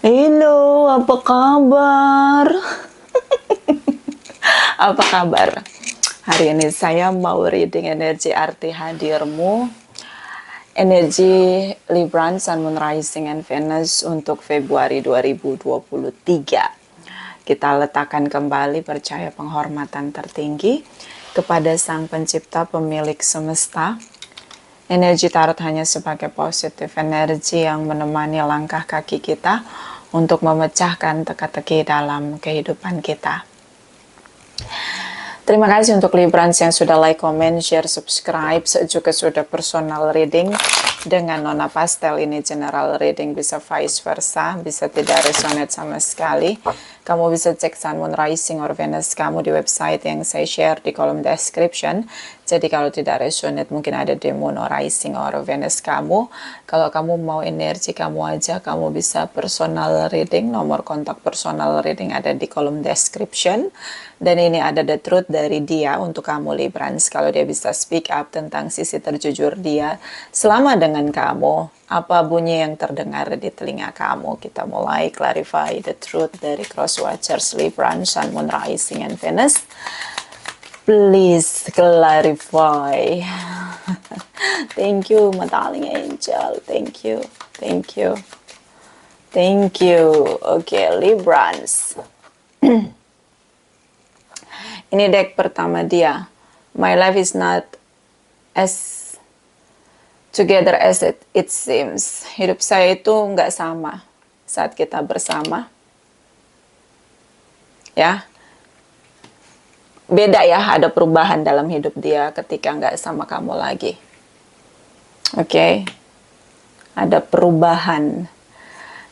Halo, apa kabar? Apa kabar? Hari ini saya mau reading energi arti hadirmu, energi Libra, Sun, Moon, Rising, and Venus untuk Februari 2023. Kita letakkan kembali percaya penghormatan tertinggi kepada Sang Pencipta Pemilik Semesta. Energi tarot hanya sebagai positif energi yang menemani langkah kaki kita untuk memecahkan teka-teki dalam kehidupan kita. Terima kasih untuk Librans yang sudah like, comment, share, subscribe, juga sudah personal reading. Dengan Nona Pastel ini general reading, bisa vice versa, bisa tidak resonate sama sekali. Kamu bisa cek Sun, Moon, Rising, or Venus kamu di website yang saya share di kolom description. Jadi kalau tidak resonate mungkin ada di Moon, or Rising, or Venus kamu. Kalau kamu mau energi kamu aja, kamu bisa personal reading. Nomor kontak personal reading ada di kolom description. Dan ini ada the truth dari dia untuk kamu Librans. Kalau dia bisa speak up tentang sisi terjujur dia selama dengan kamu, apa bunyi yang terdengar di telinga kamu. Kita mulai clarify the truth dari cross watchers Librans, Sun, Moon, Rising, and Venus. Please clarify. Thank you, my darling angel. Thank you, thank you, thank you. Okay, Librans. Ini deck pertama dia. My life is not as together as it seems. Hidup saya itu nggak sama saat kita bersama. Ya, beda ya, ada perubahan dalam hidup dia ketika nggak sama kamu lagi. Oke, ada perubahan.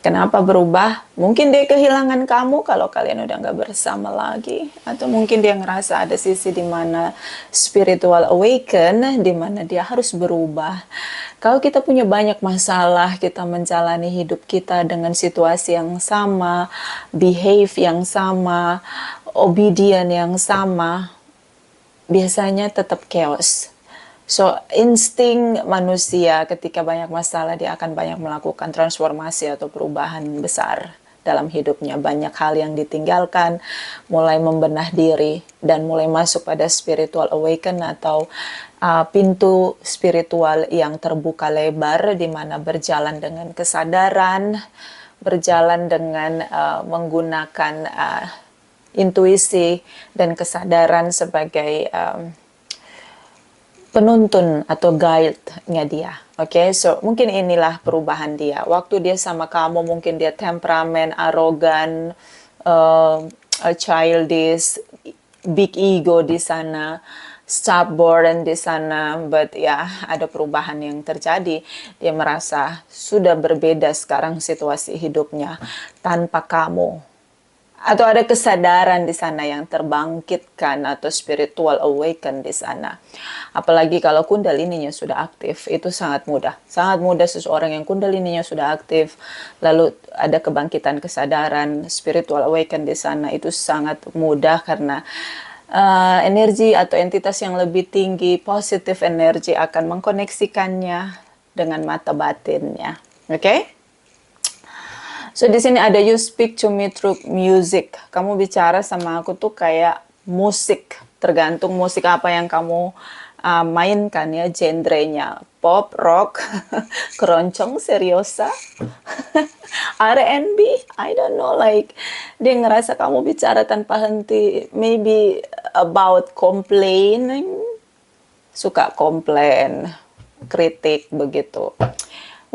Kenapa berubah? Mungkin dia kehilangan kamu kalau kalian udah nggak bersama lagi. Atau mungkin dia ngerasa ada sisi di mana spiritual awaken, di mana dia harus berubah. Kalau kita punya banyak masalah, kita menjalani hidup kita dengan situasi yang sama, behave yang sama, obedient yang sama, biasanya tetap chaos. So, insting manusia ketika banyak masalah, dia akan banyak melakukan transformasi atau perubahan besar dalam hidupnya. Banyak hal yang ditinggalkan, mulai membenah diri, dan mulai masuk pada spiritual awaken atau pintu spiritual yang terbuka lebar, di mana berjalan dengan kesadaran, berjalan dengan menggunakan intuisi dan kesadaran sebagai penuntun atau guide-nya dia. Oke, so mungkin inilah perubahan dia. Waktu dia sama kamu mungkin dia temperamen, arogan, childish, big ego di sana, stubborn di sana, but ya ada perubahan yang terjadi. Dia merasa sudah berbeda sekarang situasi hidupnya tanpa kamu. Atau ada kesadaran di sana yang terbangkitkan atau spiritual awaken di sana. Apalagi kalau kundalininya sudah aktif, itu sangat mudah. Sangat mudah seseorang yang kundalininya sudah aktif, lalu ada kebangkitan kesadaran, spiritual awaken di sana, itu sangat mudah karena energi atau entitas yang lebih tinggi, positif energi akan mengkoneksikannya dengan mata batinnya. Oke? So di sini ada you speak to me through music. Kamu bicara sama aku tuh kayak musik. Tergantung musik apa yang kamu mainkan ya, genrenya. Pop, rock, keroncong, seriosa, R&B, I don't know, like dia ngerasa kamu bicara tanpa henti, maybe about complaining, suka komplain, kritik begitu.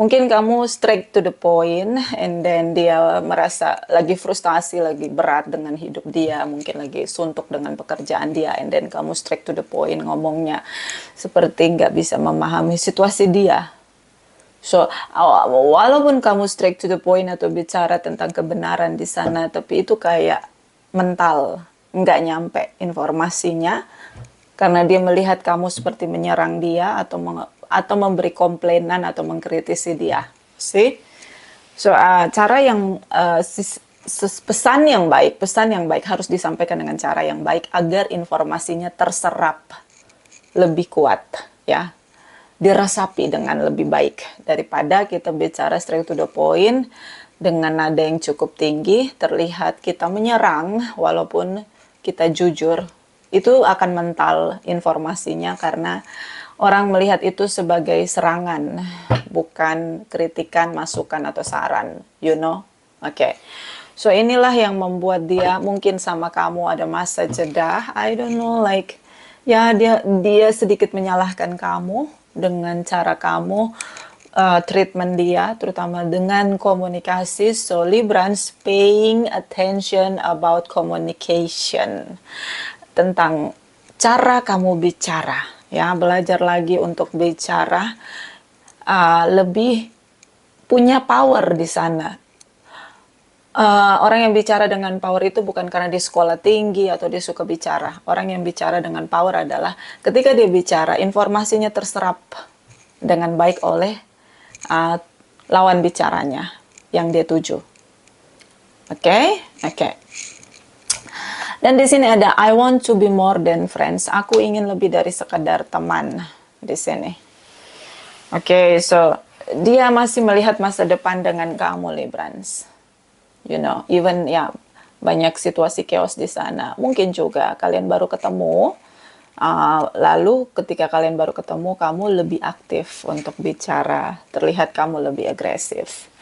Mungkin kamu straight to the point, and then dia merasa lagi frustasi, lagi berat dengan hidup dia, mungkin lagi suntuk dengan pekerjaan dia, and then kamu straight to the point ngomongnya seperti nggak bisa memahami situasi dia. So, walaupun kamu straight to the point atau bicara tentang kebenaran di sana, tapi itu kayak mental, nggak nyampe informasinya, karena dia melihat kamu seperti menyerang dia atau memberi komplainan atau mengkritisi dia. See? So, cara yang pesan yang baik harus disampaikan dengan cara yang baik agar informasinya terserap lebih kuat, ya. Dirasapi dengan lebih baik daripada kita bicara straight to the point dengan nada yang cukup tinggi, terlihat kita menyerang walaupun kita jujur. Itu akan mental informasinya karena orang melihat itu sebagai serangan, bukan kritikan, masukan, atau saran. You know? Oke. So inilah yang membuat dia mungkin sama kamu ada masa jeda. I don't know, like ya dia sedikit menyalahkan kamu dengan cara kamu treatment dia, terutama dengan komunikasi. So Librans paying attention about communication, tentang cara kamu bicara, ya, belajar lagi untuk bicara lebih punya power di sana. Orang yang bicara dengan power itu bukan karena dia sekolah tinggi atau dia suka bicara. Orang yang bicara dengan power adalah ketika dia bicara, informasinya terserap dengan baik oleh lawan bicaranya yang dia tuju. Oke? Dan di sini ada I want to be more than friends. Aku ingin lebih dari sekadar teman di sini. Oke, so dia masih melihat masa depan dengan kamu, Librans. You know, even ya banyak situasi chaos di sana. Mungkin juga kalian baru ketemu. Lalu ketika kalian baru ketemu, kamu lebih aktif untuk bicara. Terlihat kamu lebih agresif.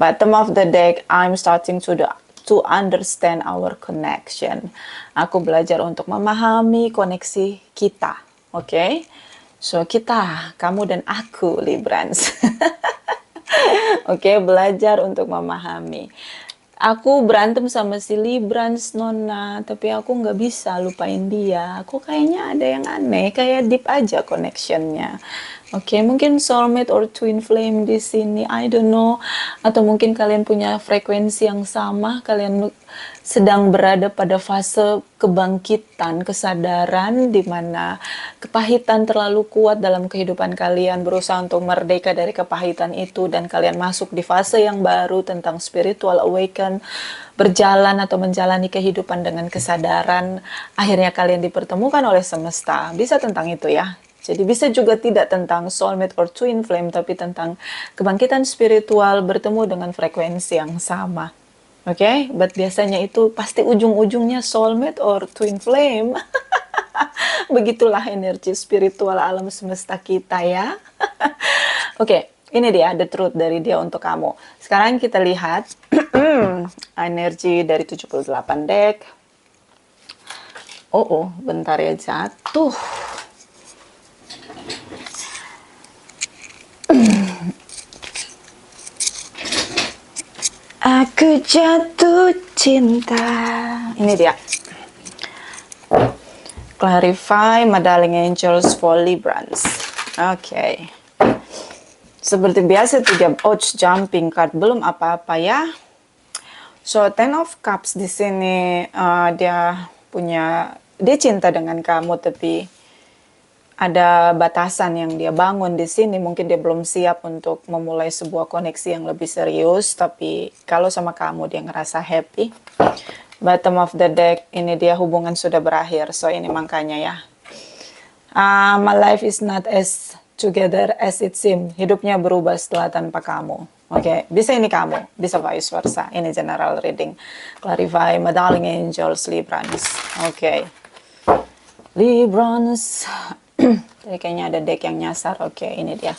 Bottom of the deck, I'm starting to understand our connection. Aku belajar untuk memahami koneksi kita. Oke? So kita, kamu dan aku, Librans. Oke, belajar untuk memahami. Aku berantem sama si Librans, Nona, tapi aku nggak bisa lupain dia. Aku kayaknya ada yang aneh, kayak deep aja connectionnya. Oke, mungkin soulmate or twin flame di sini, I don't know. Atau mungkin kalian punya frekuensi yang sama, kalian sedang berada pada fase kebangkitan, kesadaran, di mana kepahitan terlalu kuat dalam kehidupan kalian, berusaha untuk merdeka dari kepahitan itu, dan kalian masuk di fase yang baru tentang spiritual awaken, berjalan atau menjalani kehidupan dengan kesadaran. Akhirnya kalian dipertemukan oleh semesta. Bisa tentang itu ya. Jadi bisa juga tidak tentang soulmate or twin flame, tapi tentang kebangkitan spiritual, bertemu dengan frekuensi yang sama. Oke, but biasanya itu pasti ujung-ujungnya soulmate or twin flame. Begitulah energi spiritual alam semesta kita ya. Oke, ini dia the truth dari dia untuk kamu. Sekarang kita lihat energi dari 78 deck. Oh, bentar ya, jatuh. Aku jatuh cinta. Ini dia. Clarify, my darling angels for Librans. Oke. Seperti biasa, 3 jumping card, belum apa-apa ya. So, Ten of Cups di sini dia cinta dengan kamu, tapi ada batasan yang dia bangun di sini. Mungkin dia belum siap untuk memulai sebuah koneksi yang lebih serius, tapi kalau sama kamu dia ngerasa happy. Bottom of the deck, ini dia hubungan sudah berakhir. So ini makanya ya. My life is not as together as it seems. Hidupnya berubah setelah tanpa kamu. Oke, bisa ini kamu, bisa vice versa. Ini general reading. Clarify, my darling angels, Librans. Oke. Librans. Jadi kayaknya ada deck yang nyasar. Oke, ini dia.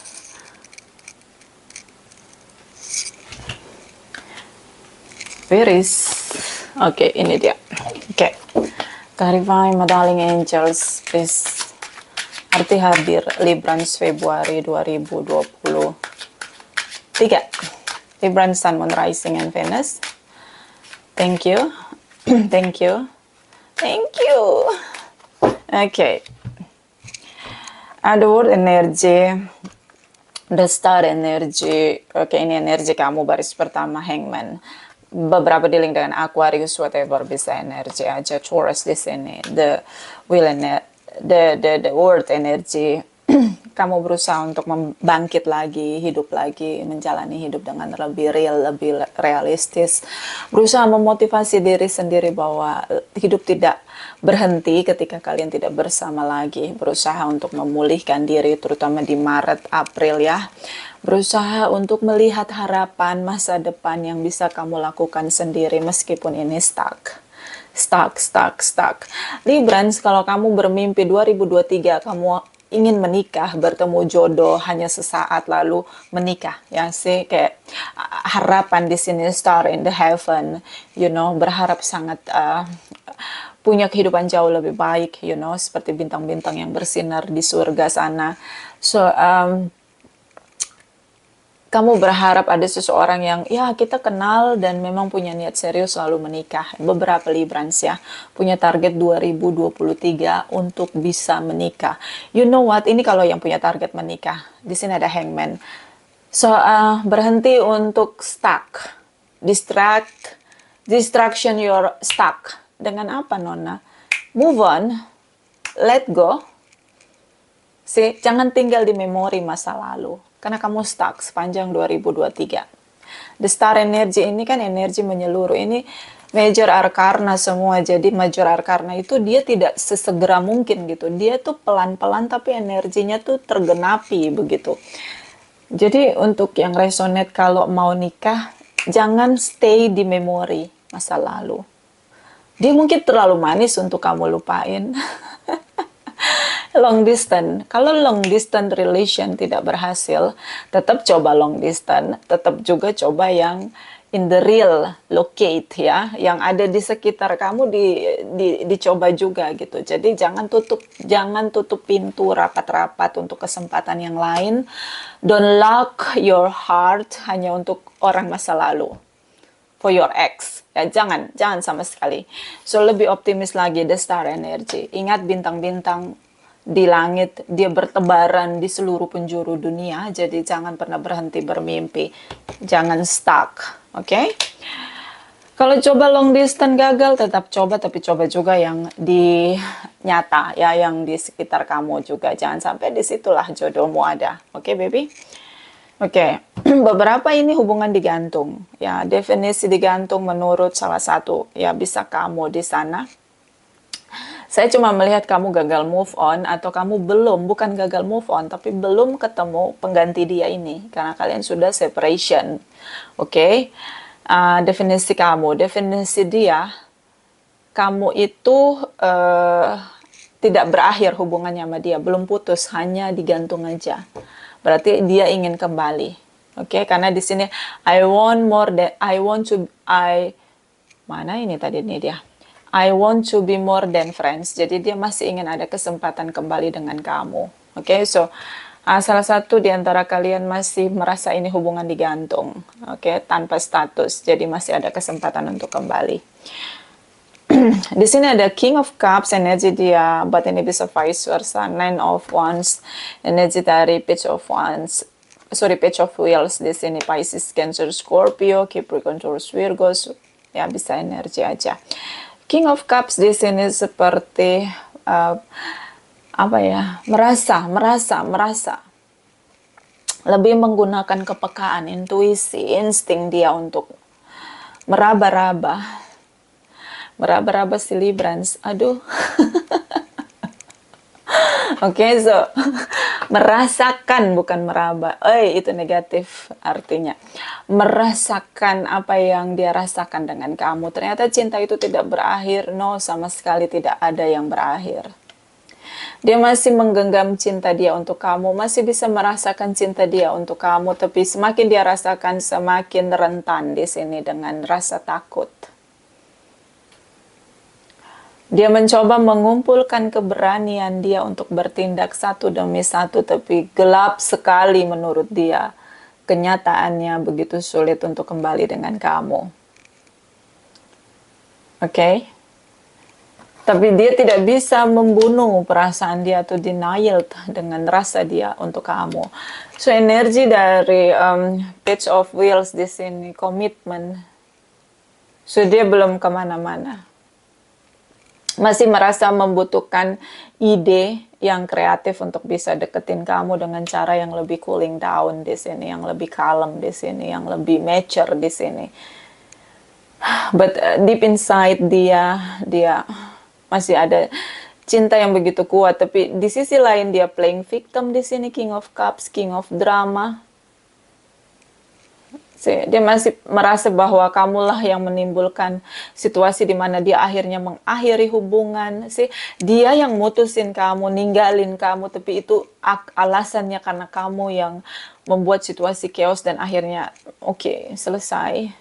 Virus. Oke, ini dia. Oke. Clarify, my darling angels, please. Arti hadir Librans Februari 2023. Librans Sun, Moon, Rising, and Venus. Thank you. Thank you. Thank you. Oke. Ada word energy, the star energy. Oke, ini energi kamu baris pertama, Hangman. Beberapa dealing dengan Aquarius, whatever, bisa energi aja. Taurus di sini, the will the word energy, kamu berusaha untuk membangkit lagi, hidup lagi, menjalani hidup dengan lebih real, lebih realistis. Berusaha memotivasi diri sendiri bahwa hidup tidak berhenti ketika kalian tidak bersama lagi. Berusaha untuk memulihkan diri, terutama di Maret, April ya. Berusaha untuk melihat harapan masa depan yang bisa kamu lakukan sendiri meskipun ini stuck. Stuck. Librans, kalau kamu bermimpi 2023 kamu ingin menikah, bertemu jodoh hanya sesaat lalu menikah, ya sih, kayak harapan di sini, star in the heaven, berharap sangat punya kehidupan jauh lebih baik, seperti bintang-bintang yang bersinar di surga sana. So kamu berharap ada seseorang yang ya kita kenal dan memang punya niat serius selalu menikah. Beberapa Librans ya punya target 2023 untuk bisa menikah. You know what? Ini kalau yang punya target menikah. Di sini ada Hangman. So berhenti untuk stuck. Distraction you're stuck. Dengan apa, Nona? Move on. Let go. Jangan tinggal di memori masa lalu. Karena kamu stuck sepanjang 2023. The Star Energy ini kan energi menyeluruh. Ini Major Arcana semua. Jadi Major Arcana itu dia tidak sesegera mungkin gitu. Dia tuh pelan-pelan tapi energinya tuh tergenapi begitu. Jadi untuk yang resonate kalau mau nikah, jangan stay di memori masa lalu. Dia mungkin terlalu manis untuk kamu lupain. Long distance, kalau long distance relation tidak berhasil, tetap coba long distance, tetap juga coba yang in the real locate ya, yang ada di sekitar kamu dicoba juga gitu. Jadi jangan tutup pintu rapat-rapat untuk kesempatan yang lain. Don't lock your heart hanya untuk orang masa lalu. For your ex, ya jangan sama sekali. So lebih optimis lagi, The Star Energy. Ingat bintang-bintang di langit, dia bertebaran di seluruh penjuru dunia, jadi jangan pernah berhenti bermimpi, jangan stuck, oke? Kalau coba long distance gagal, tetap coba, tapi coba juga yang di nyata, ya, yang di sekitar kamu juga, jangan sampai disitulah jodohmu ada, oke baby? Oke, beberapa ini hubungan digantung, ya, definisi digantung menurut salah satu, ya, bisa kamu di sana. Saya cuma melihat kamu gagal move on atau kamu bukan gagal move on, tapi belum ketemu pengganti dia ini. Karena kalian sudah separation. Oke? Definisi dia, kamu itu tidak berakhir hubungannya sama dia. Belum putus, hanya digantung aja. Berarti dia ingin kembali. Oke? Karena di sini, mana ini tadi nih dia? I want to be more than friends. Jadi dia masih ingin ada kesempatan kembali dengan kamu. Oke, so salah satu di antara kalian masih merasa ini hubungan digantung. Oke, tanpa status. Jadi masih ada kesempatan untuk kembali. Di sini ada King of Cups, energi dia, but ini bisa vice versa. Nine of Wands, energi dari Page of Wheels. Di sini Pisces, Cancer, Scorpio, Capricorn, Taurus, Virgo. Ya bisa energi aja. King of Cups di sini seperti merasa lebih menggunakan kepekaan, intuisi, insting dia untuk meraba-raba si Librans. Aduh. Oke, so merasakan bukan meraba. Itu negatif artinya. Merasakan apa yang dia rasakan dengan kamu. Ternyata cinta itu tidak berakhir. No, sama sekali tidak ada yang berakhir. Dia masih menggenggam cinta dia untuk kamu. Masih bisa merasakan cinta dia untuk kamu. Tapi semakin dia rasakan, semakin rentan di sini dengan rasa takut. Dia mencoba mengumpulkan keberanian dia untuk bertindak satu demi satu, tapi gelap sekali menurut dia. Kenyataannya begitu sulit untuk kembali dengan kamu. Oke? Tapi dia tidak bisa membunuh perasaan dia atau denial dengan rasa dia untuk kamu. So energi dari Page of Wheels di sini, komitmen. So dia belum kemana-mana. Masih merasa membutuhkan ide yang kreatif untuk bisa deketin kamu dengan cara yang lebih cooling down di sini, yang lebih kalem di sini, yang lebih mature di sini. But deep inside dia masih ada cinta yang begitu kuat, tapi di sisi lain dia playing victim di sini, King of Cups, King of Drama. Dia masih merasa bahwa kamulah yang menimbulkan situasi di mana dia akhirnya mengakhiri hubungan. Dia yang mutusin kamu, ninggalin kamu, tapi itu alasannya karena kamu yang membuat situasi chaos dan akhirnya oke, selesai.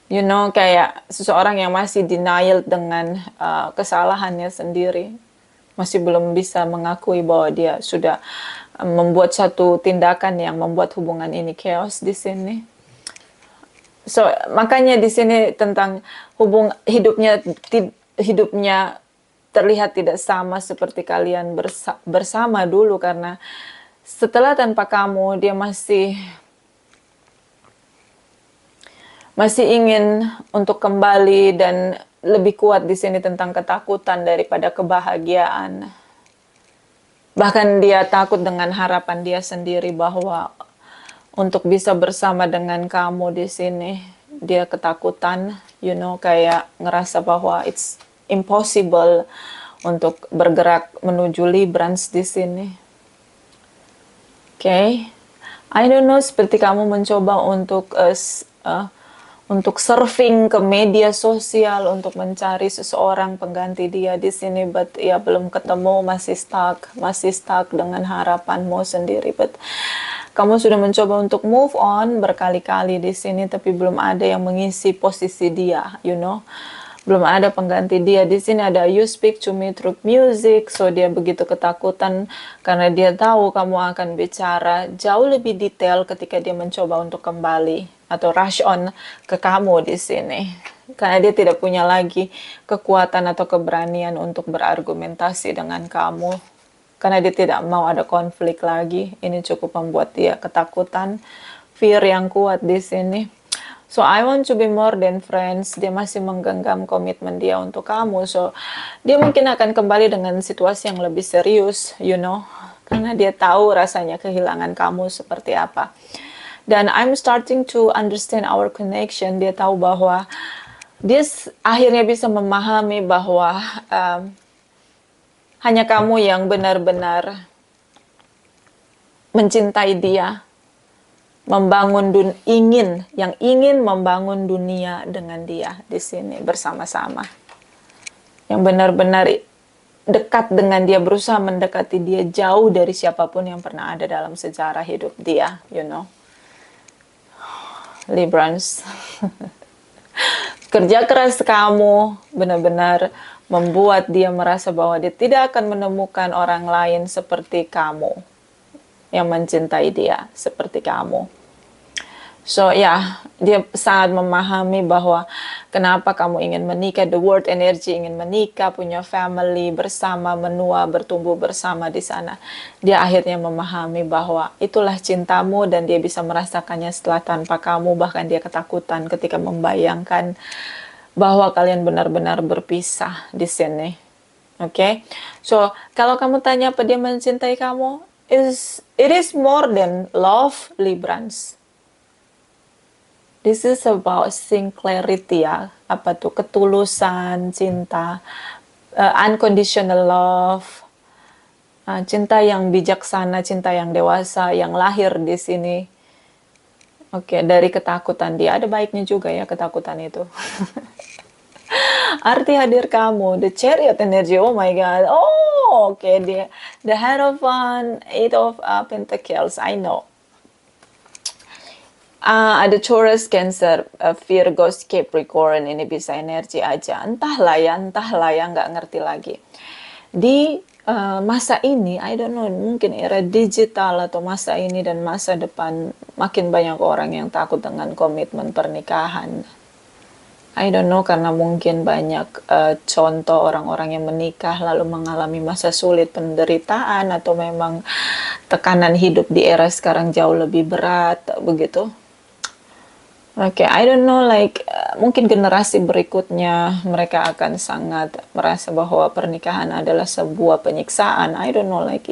You know, kayak seseorang yang masih denial dengan kesalahannya sendiri. Masih belum bisa mengakui bahwa dia sudah membuat satu tindakan yang membuat hubungan ini chaos di sini. So, makanya di sini tentang hidupnya terlihat tidak sama seperti kalian bersama dulu, karena setelah tanpa kamu dia masih ingin untuk kembali, dan lebih kuat di sini tentang ketakutan daripada kebahagiaan. Bahkan dia takut dengan harapan dia sendiri bahwa untuk bisa bersama dengan kamu di sini, dia ketakutan, you know, kayak ngerasa bahwa it's impossible untuk bergerak menuju Librans di sini. Okay, I don't know, seperti kamu mencoba untuk surfing ke media sosial untuk mencari seseorang pengganti dia di sini, but ya belum ketemu, masih stuck dengan harapanmu sendiri. But kamu sudah mencoba untuk move on berkali-kali di sini, tapi belum ada yang mengisi posisi dia, you know. Belum ada pengganti dia di sini. Ada you speak to me through music, so dia begitu ketakutan karena dia tahu kamu akan bicara jauh lebih detail ketika dia mencoba untuk kembali atau rush on ke kamu di sini. Karena dia tidak punya lagi kekuatan atau keberanian untuk berargumentasi dengan kamu. Karena dia tidak mau ada konflik lagi. Ini cukup membuat dia ketakutan, fear yang kuat di sini. So I want to be more than friends. Dia masih menggenggam komitmen dia untuk kamu. So dia mungkin akan kembali dengan situasi yang lebih serius, you know. Karena dia tahu rasanya kehilangan kamu seperti apa. Dan I'm starting to understand our connection. Dia tahu bahwa dia akhirnya bisa memahami bahwa hanya kamu yang benar-benar mencintai dia, ingin membangun dunia dengan dia di sini bersama-sama. Yang benar-benar dekat dengan dia, berusaha mendekati dia jauh dari siapapun yang pernah ada dalam sejarah hidup dia, you know. Librans. Kerja keras kamu benar-benar membuat dia merasa bahwa dia tidak akan menemukan orang lain seperti kamu, yang mencintai dia seperti kamu. So dia sangat memahami bahwa kenapa kamu ingin menikah, the word energy, ingin menikah, punya family, bersama, menua, bertumbuh bersama di sana. Dia akhirnya memahami bahwa itulah cintamu, dan dia bisa merasakannya setelah tanpa kamu. Bahkan dia ketakutan ketika membayangkan bahwa kalian benar-benar berpisah di sini. Okay? So, kalau kamu tanya apa dia mencintai kamu, it is more than love, Librans. This is about seeing clarity, ya. Apa tuh? Ketulusan, cinta, unconditional love, cinta yang bijaksana, cinta yang dewasa, yang lahir di sini. Oke, dari ketakutan dia. Ada baiknya juga ya ketakutan itu. Arti hadir kamu, the chariot energy, oh my god. Oh, oke, the Hierophant, Eight of Pentacles, I know. Ada Taurus, Cancer, Virgo, Capricorn, ini bisa energi aja. Entahlah ya, nggak ngerti lagi. Di masa ini, I don't know, mungkin era digital atau masa ini dan masa depan, makin banyak orang yang takut dengan komitmen pernikahan. I don't know, karena mungkin banyak contoh orang-orang yang menikah lalu mengalami masa sulit, penderitaan, atau memang tekanan hidup di era sekarang jauh lebih berat, begitu. Oke, I don't know, like mungkin generasi berikutnya mereka akan sangat merasa bahwa pernikahan adalah sebuah penyiksaan. I don't know, like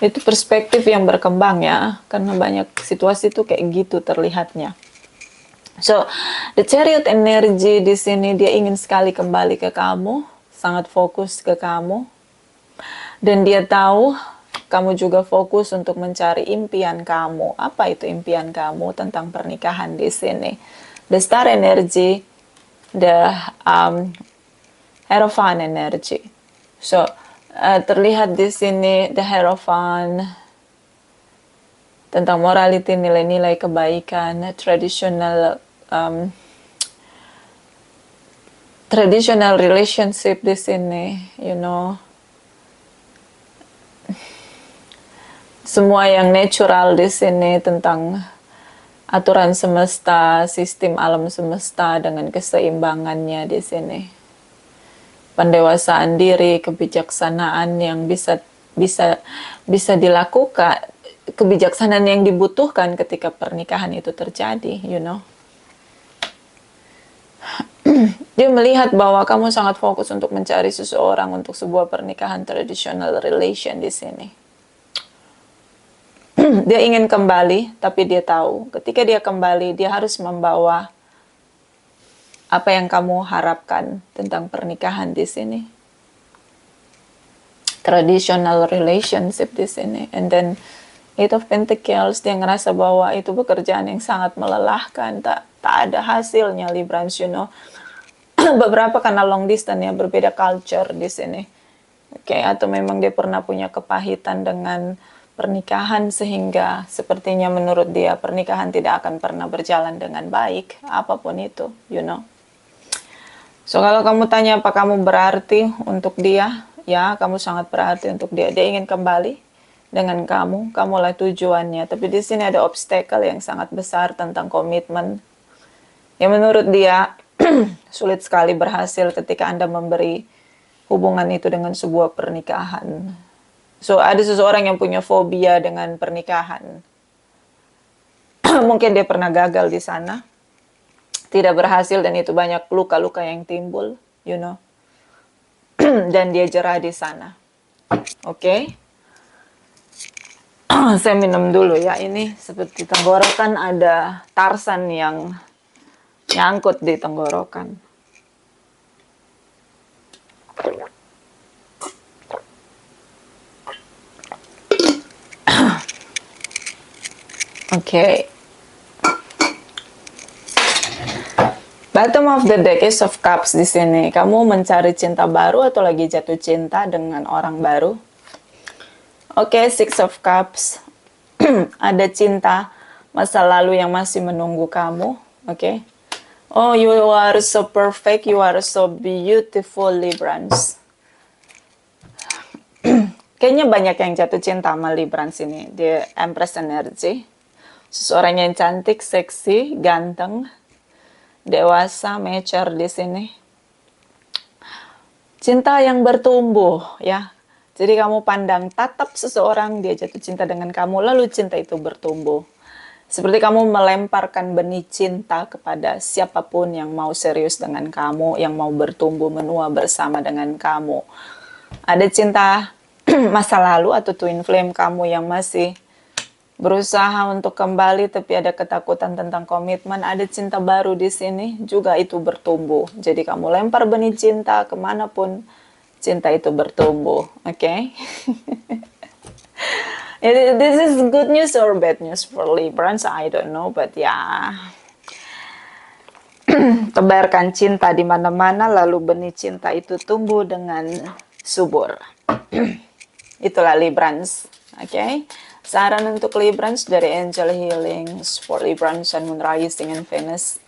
itu perspektif yang berkembang ya, karena banyak situasi tuh kayak gitu terlihatnya. So, the chariot energy di sini dia ingin sekali kembali ke kamu, sangat fokus ke kamu, dan dia tahu kamu juga fokus untuk mencari impian kamu. Apa itu impian kamu tentang pernikahan di sini? The star energy, the Hierophant energy. So, terlihat di sini the Hierophant tentang morality, nilai-nilai kebaikan, traditional relationship di sini, you know. Semua yang natural di sini tentang aturan semesta, sistem alam semesta dengan keseimbangannya di sini. Pendewasaan diri, kebijaksanaan yang bisa dilakukan, kebijaksanaan yang dibutuhkan ketika pernikahan itu terjadi, you know. Dia melihat bahwa kamu sangat fokus untuk mencari seseorang untuk sebuah pernikahan traditional relation di sini. Dia ingin kembali, tapi dia tahu ketika dia kembali, dia harus membawa apa yang kamu harapkan tentang pernikahan di sini. Traditional relationship di sini. And then Eight of Pentacles, dia ngerasa bahwa itu pekerjaan yang sangat melelahkan, tak ada hasilnya, Librans, you know. Beberapa karena long distance ya, berbeda culture di sini. Oke, atau memang dia pernah punya kepahitan dengan pernikahan sehingga sepertinya menurut dia pernikahan tidak akan pernah berjalan dengan baik, apapun itu, you know. So kalau kamu tanya apa kamu berarti untuk dia, ya kamu sangat berarti untuk dia. Dia ingin kembali dengan kamu, kamulah tujuannya. Tapi di sini ada obstacle yang sangat besar tentang komitmen. Yang menurut dia sulit sekali berhasil ketika Anda memberi hubungan itu dengan sebuah pernikahan. So, ada seseorang yang punya fobia dengan pernikahan. Mungkin dia pernah gagal di sana, tidak berhasil, dan itu banyak luka-luka yang timbul, you know. Dan dia jerah di sana. Oke. Saya minum dulu ya. Ini seperti tenggorokan ada Tarsan yang nyangkut di tenggorokan. Oke. Bottom of the deck is of cups di sini. Kamu mencari cinta baru atau lagi jatuh cinta dengan orang baru? Oke, Six of Cups. Ada cinta masa lalu yang masih menunggu kamu. Oke. Oh, you are so perfect. You are so beautiful, Librans. Kayaknya banyak yang jatuh cinta sama Librans ini. Dia Empress Energy. Seseorang yang cantik, seksi, ganteng, dewasa, mature di sini. Cinta yang bertumbuh, ya. Jadi kamu pandang tatap seseorang, dia jatuh cinta dengan kamu, lalu cinta itu bertumbuh. Seperti kamu melemparkan benih cinta kepada siapapun yang mau serius dengan kamu, yang mau bertumbuh menua bersama dengan kamu. Ada cinta masa lalu atau twin flame kamu yang masih berusaha untuk kembali, tapi ada ketakutan tentang komitmen. Ada cinta baru di sini, juga itu bertumbuh. Jadi kamu lempar benih cinta kemanapun, cinta itu bertumbuh. Oke? This is good news or bad news for Librans? I don't know, but ya. Tebarkan cinta di mana-mana, lalu benih cinta itu tumbuh dengan subur. Itulah Librans. Oke? Saran untuk Librans dari Angel Healings for Librans and Moon Rising and Venus.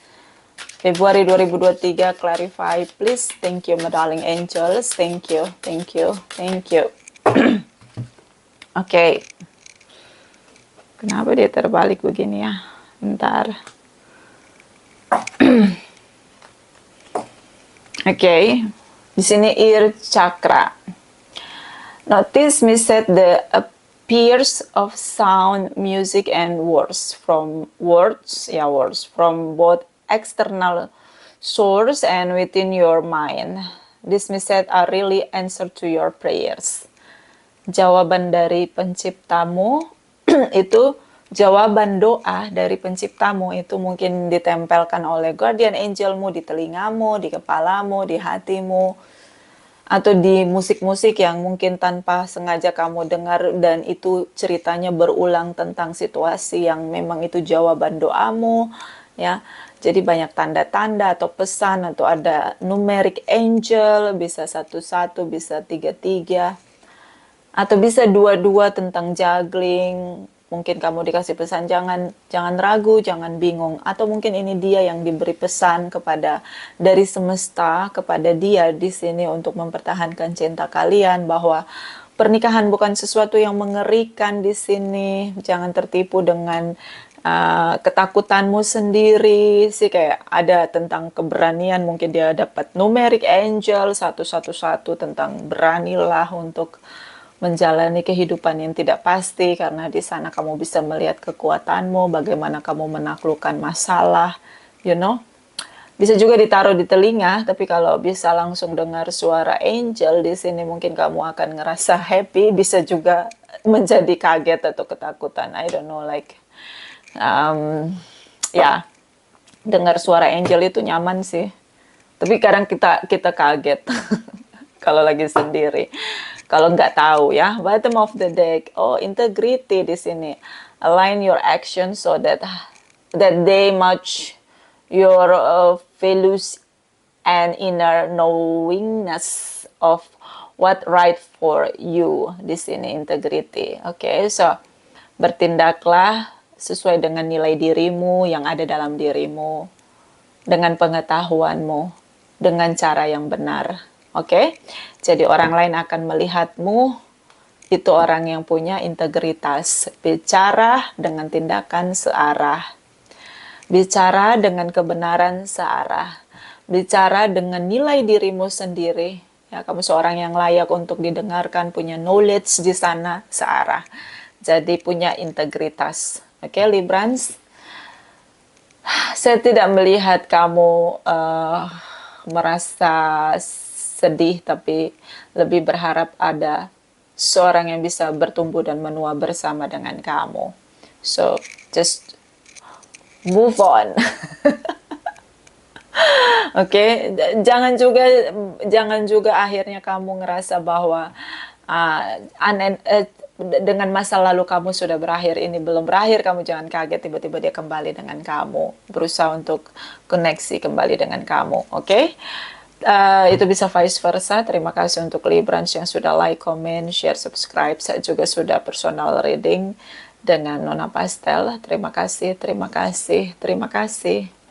Februari 2023, clarify please. Thank you, my darling angels. Thank you, thank you, thank you. Oke. Kenapa dia terbalik begini ya? Bentar. Oke. Di sini ear chakra. Notice me set the Pairs of sound, music, and words from both external source and within your mind. This message are really answer to your prayers. Jawaban dari penciptamu itu, jawaban doa dari penciptamu itu mungkin ditempelkan oleh guardian angelmu di telingamu, di kepalamu, di hatimu, atau di musik-musik yang mungkin tanpa sengaja kamu dengar, dan itu ceritanya berulang tentang situasi yang memang itu jawaban doamu, ya. Jadi banyak tanda-tanda atau pesan, atau ada numeric angel, bisa 11, bisa 33, atau bisa 22 tentang juggling. Mungkin kamu dikasih pesan, jangan ragu, jangan bingung. Atau mungkin ini dia yang diberi pesan kepada dari semesta kepada dia di sini untuk mempertahankan cinta kalian, bahwa pernikahan bukan sesuatu yang mengerikan di sini. Jangan tertipu dengan ketakutanmu sendiri sih. Kayak ada tentang keberanian, mungkin dia dapat numeric angel 111 tentang beranilah untuk menjalani kehidupan yang tidak pasti, karena di sana kamu bisa melihat kekuatanmu, bagaimana kamu menaklukkan masalah, Bisa juga ditaruh di telinga, tapi kalau bisa langsung dengar suara angel di sini, mungkin kamu akan ngerasa happy. Bisa juga menjadi kaget atau ketakutan. I don't know, dengar suara angel itu nyaman sih. Tapi kadang kita kaget kalau lagi sendiri. Kalau nggak tahu ya. Bottom of the deck. Oh, integrity di sini. Align your actions so that they match your values and inner knowingness of what right for you. Di sini integrity. Oke, so bertindaklah sesuai dengan nilai dirimu yang ada dalam dirimu, dengan pengetahuanmu, dengan cara yang benar. Oke? Jadi orang lain akan melihatmu, itu orang yang punya integritas. Bicara dengan tindakan searah. Bicara dengan kebenaran searah. Bicara dengan nilai dirimu sendiri. Ya, kamu seorang yang layak untuk didengarkan, punya knowledge di sana searah. Jadi punya integritas. Oke, Librans, saya tidak melihat kamu merasa sedih, tapi lebih berharap ada seorang yang bisa bertumbuh dan menua bersama dengan kamu. So, just move on. Oke, jangan juga akhirnya kamu ngerasa bahwa dengan masa lalu kamu sudah berakhir, ini belum berakhir. Kamu jangan kaget tiba-tiba dia kembali dengan kamu, berusaha untuk koneksi kembali dengan kamu. Oke? Itu bisa vice versa. Terima kasih untuk Librans yang sudah like, comment, share, subscribe. Saya juga sudah personal reading dengan Nona Pastel. Terima kasih, terima kasih, terima kasih.